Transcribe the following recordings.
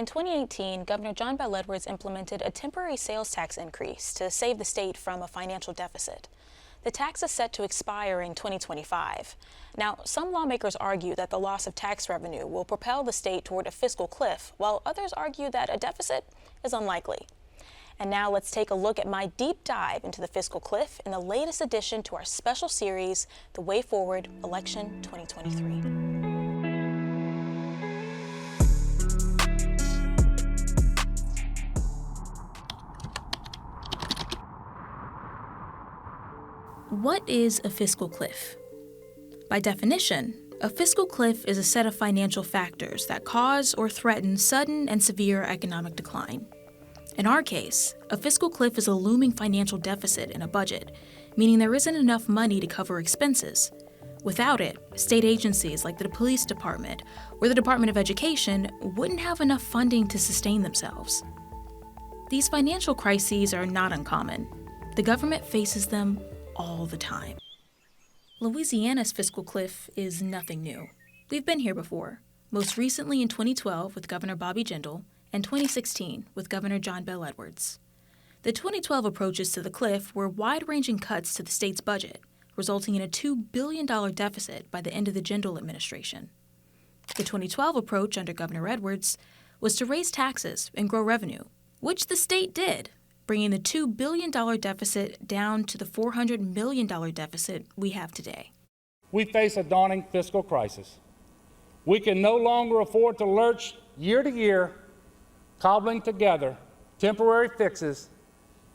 In 2018, Governor John Bel Edwards implemented a temporary sales tax increase to save the state from a financial deficit. The tax is set to expire in 2025. Now, some lawmakers argue that the loss of tax revenue will propel the state toward a fiscal cliff, while others argue that a deficit is unlikely. And now let's take a look at my deep dive into the fiscal cliff in the latest addition to our special series, The Way Forward Election 2023. What is a fiscal cliff? By definition, a fiscal cliff is a set of financial factors that cause or threaten sudden and severe economic decline. In our case, a fiscal cliff is a looming financial deficit in a budget, meaning there isn't enough money to cover expenses. Without it, state agencies like the police department or the Department of Education wouldn't have enough funding to sustain themselves. These financial crises are not uncommon. The government faces them all the time. Louisiana's fiscal cliff is nothing new. We've been here before, most recently in 2012 with Governor Bobby Jindal and 2016 with Governor John Bel Edwards. The 2012 approaches to the cliff were wide-ranging cuts to the state's budget, resulting in a $2 billion deficit by the end of the Jindal administration. The 2012 approach under Governor Edwards was to raise taxes and grow revenue, which the state did, bringing the $2 billion deficit down to the $400 million deficit we have today. We face a daunting fiscal crisis. We can no longer afford to lurch year to year, cobbling together temporary fixes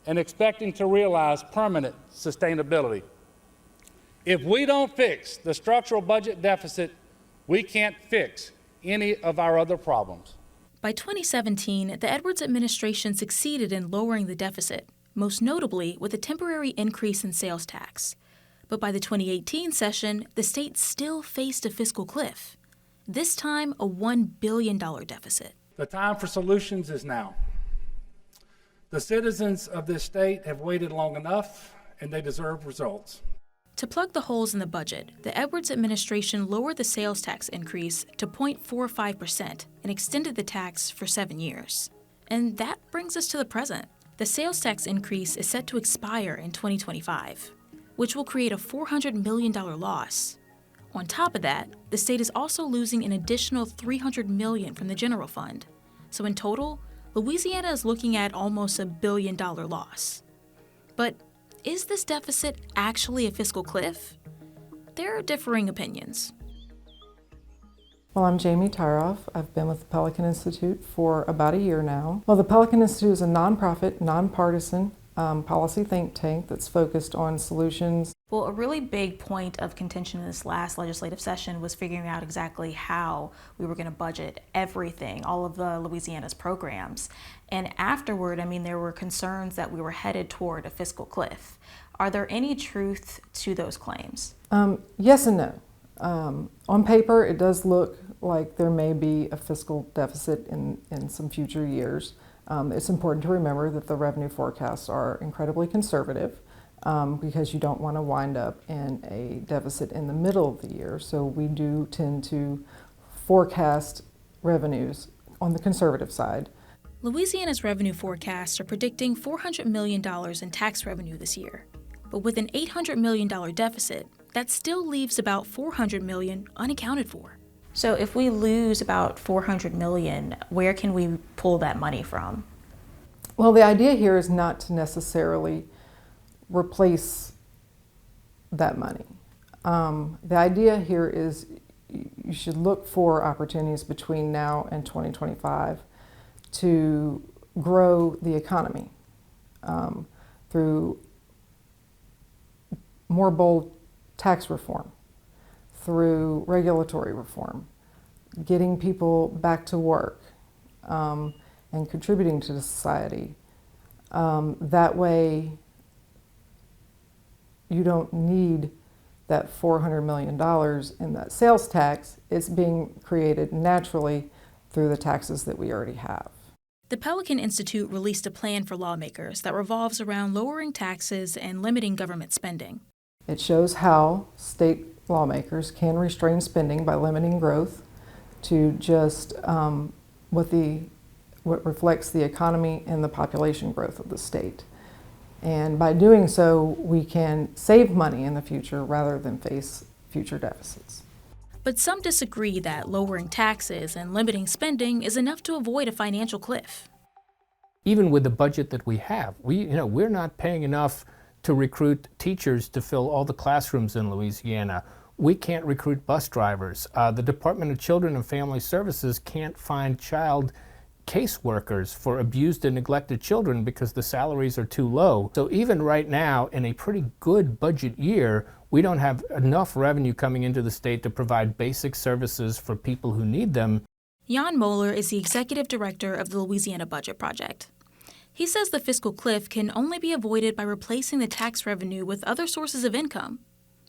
and expecting to realize permanent sustainability. If we don't fix the structural budget deficit, we can't fix any of our other problems. By 2017, the Edwards administration succeeded in lowering the deficit, most notably with a temporary increase in sales tax. But by the 2018 session, the state still faced a fiscal cliff, this time a $1 billion deficit. The time for solutions is now. The citizens of this state have waited long enough, and they deserve results. To plug the holes in the budget, the Edwards administration lowered the sales tax increase to 0.45% and extended the tax for 7 years. And that brings us to the present. The sales tax increase is set to expire in 2025, which will create a $400 million loss. On top of that, the state is also losing an additional $300 million from the general fund. So in total, Louisiana is looking at almost $1 billion loss. But is this deficit actually a fiscal cliff? There are differing opinions. Well, I'm Jamie Tyroff. I've been with the Pelican Institute for about a year now. Well, the Pelican Institute is a nonprofit, nonpartisan policy think tank that's focused on solutions. Well, a really big point of contention in this last legislative session was figuring out exactly how we were going to budget everything, all of the Louisiana's programs. And afterward, there were concerns that we were headed toward a fiscal cliff. Are there any truth to those claims? Yes and no. On paper, it does look like there may be a fiscal deficit in some future years. It's important to remember that the revenue forecasts are incredibly conservative because you don't want to wind up in a deficit in the middle of the year. So we do tend to forecast revenues on the conservative side. Louisiana's revenue forecasts are predicting $400 million in tax revenue this year. But with an $800 million deficit, that still leaves about $400 million unaccounted for. So if we lose about $400 million, where can we pull that money from? Well, the idea here is not to necessarily replace that money. The idea here is you should look for opportunities between now and 2025 to grow the economy through more bold tax reform, through regulatory reform, getting people back to work and contributing to the society. That way you don't need that $400 million in that sales tax. It's being created naturally through the taxes that we already have. The Pelican Institute released a plan for lawmakers that revolves around lowering taxes and limiting government spending. It shows how state lawmakers can restrain spending by limiting growth to just what the what reflects the economy and the population growth of the state. And by doing so, we can save money in the future rather than face future deficits. But some disagree that lowering taxes and limiting spending is enough to avoid a financial cliff. Even with the budget that we have, we're not paying enough to recruit teachers to fill all the classrooms in Louisiana. We can't recruit bus drivers. The Department of Children and Family Services can't find child caseworkers for abused and neglected children because the salaries are too low. So even right now, in a pretty good budget year, we don't have enough revenue coming into the state to provide basic services for people who need them. Jan Moeller is the executive director of the Louisiana Budget Project. He says the fiscal cliff can only be avoided by replacing the tax revenue with other sources of income.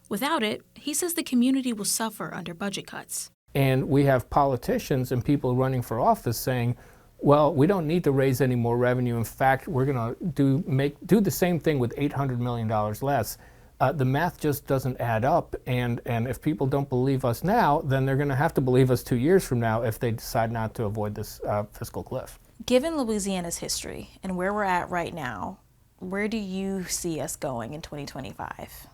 Without it, he says the community will suffer under budget cuts. And we have politicians and people running for office saying, well, we don't need to raise any more revenue. In fact, we're going to do the same thing with $800 million less. The math just doesn't add up, and if people don't believe us now, then they're going to have to believe us 2 years from now if they decide not to avoid this fiscal cliff. Given Louisiana's history and where we're at right now, where do you see us going in 2025?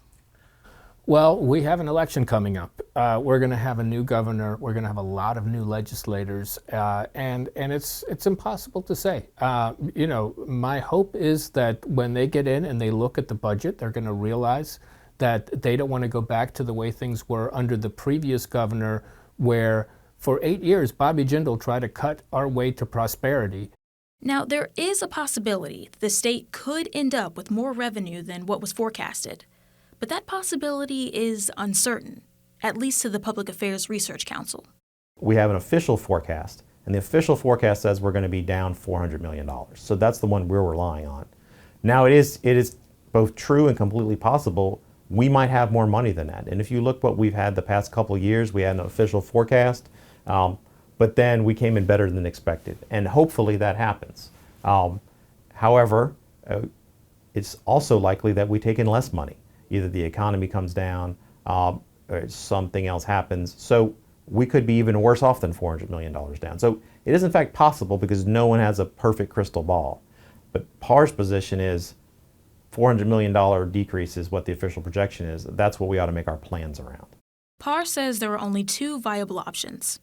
Well, we have an election coming up. We're going to have a new governor. We're going to have a lot of new legislators, and it's impossible to say. My hope is that when they get in and they look at the budget, they're going to realize that they don't want to go back to the way things were under the previous governor, where for 8 years Bobby Jindal tried to cut our way to prosperity. Now, there is a possibility the state could end up with more revenue than what was forecasted. But that possibility is uncertain, at least to the Public Affairs Research Council. We have an official forecast, and the official forecast says we're going to be down $400 million. So that's the one we're relying on. Now, it is both true and completely possible we might have more money than that. And if you look what we've had the past couple of years, we had an official forecast, but then we came in better than expected. And hopefully that happens. However, it's also likely that we take in less money. Either the economy comes down, or something else happens. So we could be even worse off than $400 million down. So it is in fact possible because no one has a perfect crystal ball. But PAR's position is $400 million decrease is what the official projection is. That's what we ought to make our plans around. PAR says there are only two viable options: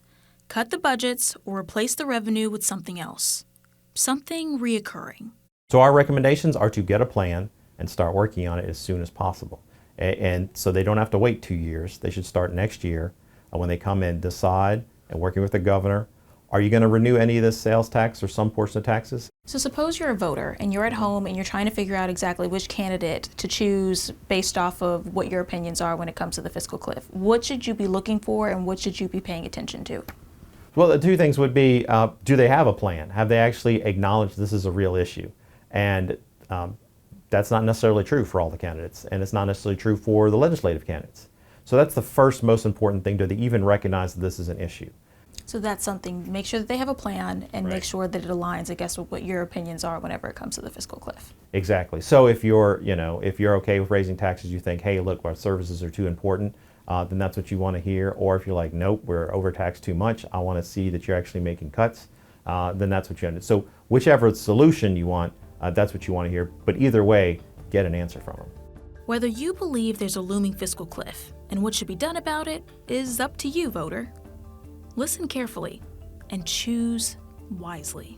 cut the budgets or replace the revenue with something else, something reoccurring. So our recommendations are to get a plan and start working on it as soon as possible. And so they don't have to wait 2 years. They should start next year when they come in, decide, and working with the governor, are you going to renew any of this sales tax or some portion of taxes? So suppose you're a voter and you're at home and you're trying to figure out exactly which candidate to choose based off of what your opinions are when it comes to the fiscal cliff. What should you be looking for and what should you be paying attention to? Well, the two things would be, do they have a plan? Have they actually acknowledged this is a real issue? And that's not necessarily true for all the candidates, and it's not necessarily true for the legislative candidates. So that's the first most important thing, to even recognize that this is an issue. So that's something, make sure that they have a plan and Right. make sure that it aligns, I guess, with what your opinions are whenever it comes to the fiscal cliff. Exactly. So if you're okay with raising taxes, you think, hey, look, our services are too important, then that's what you want to hear. Or if you're like, nope, we're overtaxed too much, I want to see that you're actually making cuts, then that's what you want. So whichever solution you want, that's what you want to hear. But either way, get an answer from them. Whether you believe there's a looming fiscal cliff and what should be done about it is up to you, voter. Listen carefully and choose wisely.